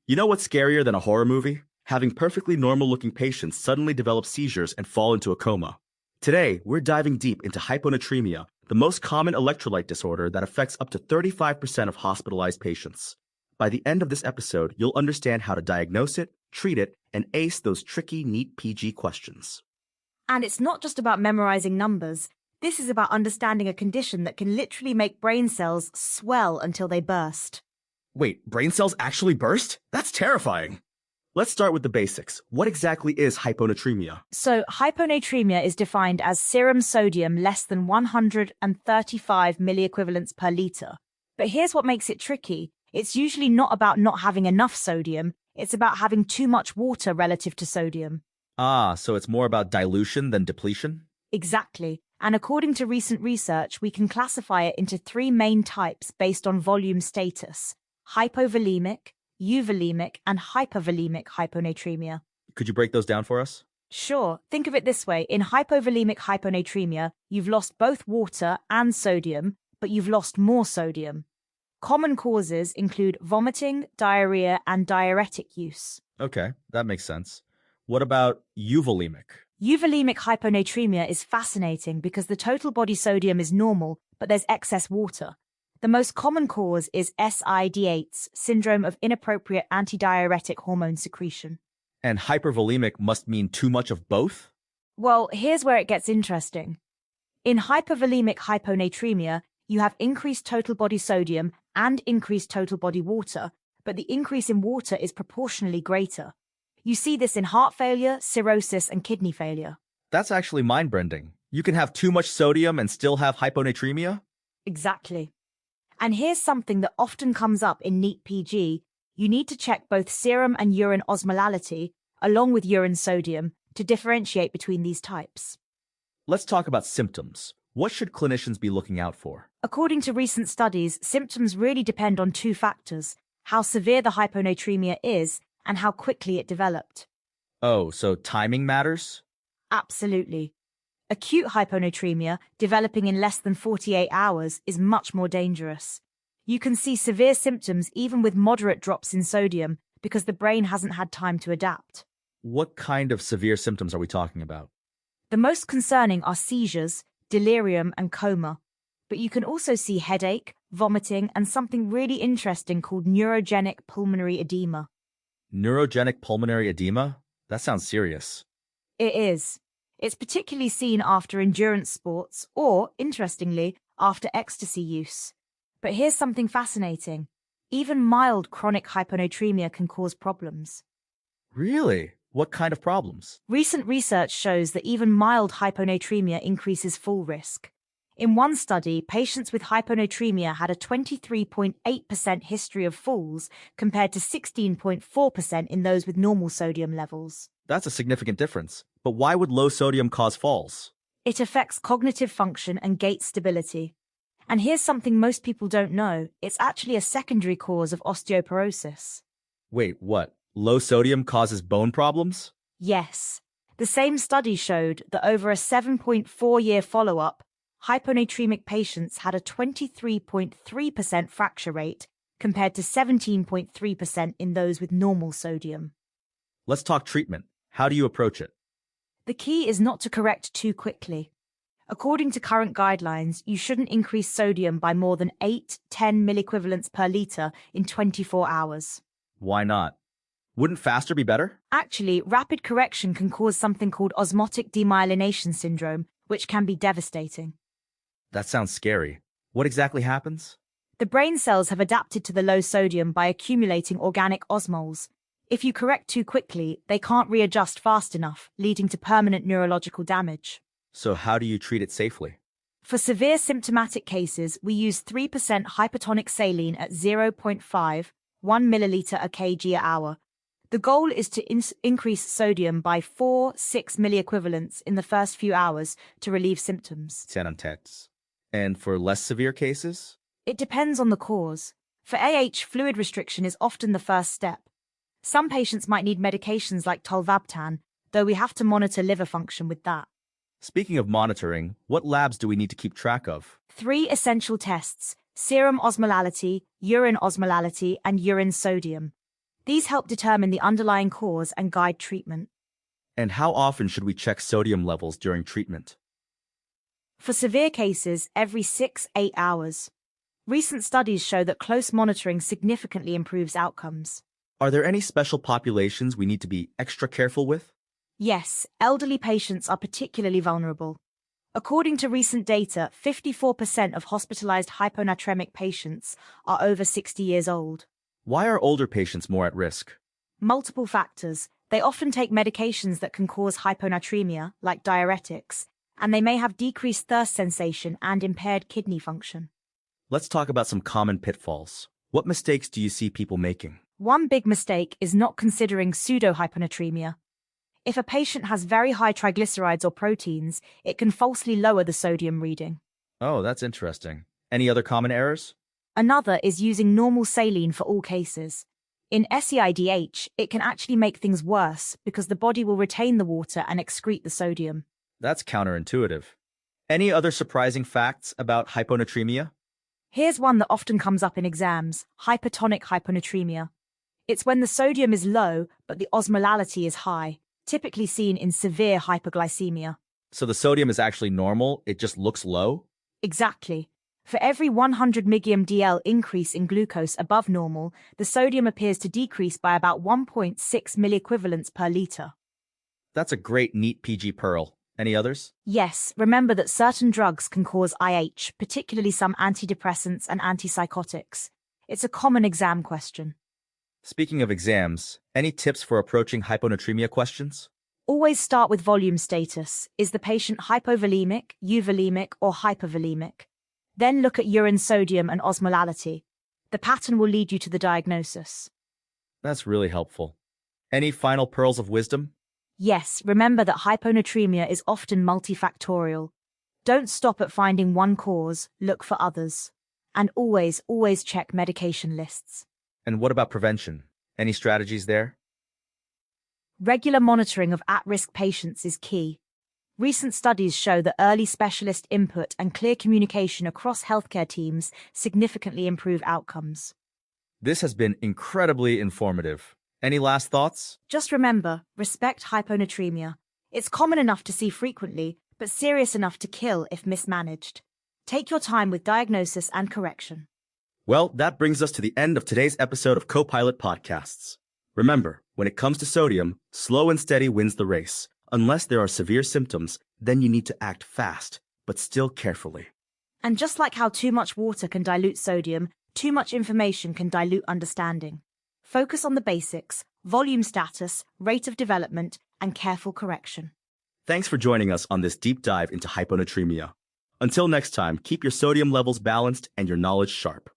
You know what's scarier than a horror movie? Having perfectly normal-looking patients suddenly develop seizures and fall into a coma. Today, we're diving deep into hyponatremia, the most common electrolyte disorder that affects up to 35% of hospitalized patients. By the end of this episode, you'll understand how to diagnose it, treat it, and ace those tricky NEET PG questions. And it's not just about memorizing numbers. This is about understanding a condition that can literally make brain cells swell until they burst. Wait, brain cells actually burst? That's terrifying! Let's start with the basics. What exactly is hyponatremia? So, hyponatremia is defined as serum sodium less than 135 milliequivalents per litre. But here's what makes it tricky. It's usually not about not having enough sodium, it's about having too much water relative to sodium. Ah, so it's more about dilution than depletion? Exactly. And according to recent research, we can classify it into three main types based on volume status: hypovolemic, euvolemic, and hypervolemic hyponatremia. Could you break those down for us? Sure. Think of it this way. In hypovolemic hyponatremia, you've lost both water and sodium, but you've lost more sodium. Common causes include vomiting, diarrhea, and diuretic use. Okay, that makes sense. What about euvolemic? Euvolemic hyponatremia is fascinating because the total body sodium is normal, but there's excess water. The most common cause is SIADH, syndrome of inappropriate antidiuretic hormone secretion. And hypervolemic must mean too much of both? Well, here's where it gets interesting. In hypovolemic hyponatremia, you have increased total body sodium and increased total body water, but the increase in water is proportionally greater. You see this in heart failure, cirrhosis, and kidney failure. That's actually mind-bending. You can have too much sodium and still have hyponatremia? Exactly. And here's something that often comes up in NEET PG. You need to check both serum and urine osmolality, along with urine sodium, to differentiate between these types. Let's talk about symptoms. What should clinicians be looking out for? According to recent studies, symptoms really depend on two factors: how severe the hyponatremia is and how quickly it developed. Oh, so timing matters? Absolutely. Acute hyponatremia, developing in less than 48 hours, is much more dangerous. You can see severe symptoms even with moderate drops in sodium because the brain hasn't had time to adapt. What kind of severe symptoms are we talking about? The most concerning are seizures, delirium, and coma. But you can also see headache, vomiting, and something really interesting called neurogenic pulmonary edema. Neurogenic pulmonary edema? That sounds serious. It is. It's particularly seen after endurance sports or, interestingly, after ecstasy use. But here's something fascinating. Even mild chronic hyponatremia can cause problems. Really? What kind of problems? Recent research shows that even mild hyponatremia increases fall risk. In one study, patients with hyponatremia had a 23.8% history of falls compared to 16.4% in those with normal sodium levels. That's a significant difference. But why would low sodium cause falls? It affects cognitive function and gait stability. And here's something most people don't know. It's actually a secondary cause of osteoporosis. Wait, what? Low sodium causes bone problems? Yes. The same study showed that over a 7.4-year follow-up, hyponatremic patients had a 23.3% fracture rate compared to 17.3% in those with normal sodium. Let's talk treatment. How do you approach it? The key is not to correct too quickly. According to current guidelines, you shouldn't increase sodium by more than 8-10 milliequivalents per litre in 24 hours. Why not? Wouldn't faster be better? Actually, rapid correction can cause something called osmotic demyelination syndrome, which can be devastating. That sounds scary. What exactly happens? The brain cells have adapted to the low sodium by accumulating organic osmoles. If you correct too quickly, they can't readjust fast enough, leading to permanent neurological damage. So how do you treat it safely? For severe symptomatic cases, we use 3% hypertonic saline at 0.5, 1 milliliter a kg an hour. The goal is to increase sodium by 4-6 milliequivalents in the first few hours to relieve symptoms. And for less severe cases? It depends on the cause. For AH, fluid restriction is often the first step. Some patients might need medications like tolvaptan, though we have to monitor liver function with that. Speaking of monitoring, what labs do we need to keep track of? 3 essential tests: serum osmolality, urine osmolality, and urine sodium. These help determine the underlying cause and guide treatment. And how often should we check sodium levels during treatment? For severe cases, every 6-8 hours. Recent studies show that close monitoring significantly improves outcomes. Are there any special populations we need to be extra careful with? Yes, elderly patients are particularly vulnerable. According to recent data, 54% of hospitalized hyponatremic patients are over 60 years old. Why are older patients more at risk? Multiple factors. They often take medications that can cause hyponatremia, like diuretics, and they may have decreased thirst sensation and impaired kidney function. Let's talk about some common pitfalls. What mistakes do you see people making? One big mistake is not considering pseudo-hyponatremia. If a patient has very high triglycerides or proteins, it can falsely lower the sodium reading. Oh, that's interesting. Any other common errors? Another is using normal saline for all cases. In SIADH, it can actually make things worse because the body will retain the water and excrete the sodium. That's counterintuitive. Any other surprising facts about hyponatremia? Here's one that often comes up in exams: hypertonic hyponatremia. It's when the sodium is low, but the osmolality is high, typically seen in severe hypoglycemia. So the sodium is actually normal, it just looks low? Exactly. For every 100 mg/dL increase in glucose above normal, the sodium appears to decrease by about 1.6 milliequivalents per liter. That's a great NEET PG pearl. Any others? Yes, remember that certain drugs can cause IH, particularly some antidepressants and antipsychotics. It's a common exam question. Speaking of exams, any tips for approaching hyponatremia questions? Always start with volume status. Is the patient hypovolemic, euvolemic, or hypervolemic? Then look at urine sodium and osmolality. The pattern will lead you to the diagnosis. That's really helpful. Any final pearls of wisdom? Yes, remember that hyponatremia is often multifactorial. Don't stop at finding one cause, look for others. And always check medication lists. And what about prevention? Any strategies there? Regular monitoring of at-risk patients is key. Recent studies show that early specialist input and clear communication across healthcare teams significantly improve outcomes. This has been incredibly informative. Any last thoughts? Just remember, respect hyponatremia. It's common enough to see frequently, but serious enough to kill if mismanaged. Take your time with diagnosis and correction. Well, that brings us to the end of today's episode of Copilot Podcasts. Remember, when it comes to sodium, slow and steady wins the race. Unless there are severe symptoms, then you need to act fast, but still carefully. And just like how too much water can dilute sodium, too much information can dilute understanding. Focus on the basics: volume status, rate of development, and careful correction. Thanks for joining us on this deep dive into hyponatremia. Until next time, keep your sodium levels balanced and your knowledge sharp.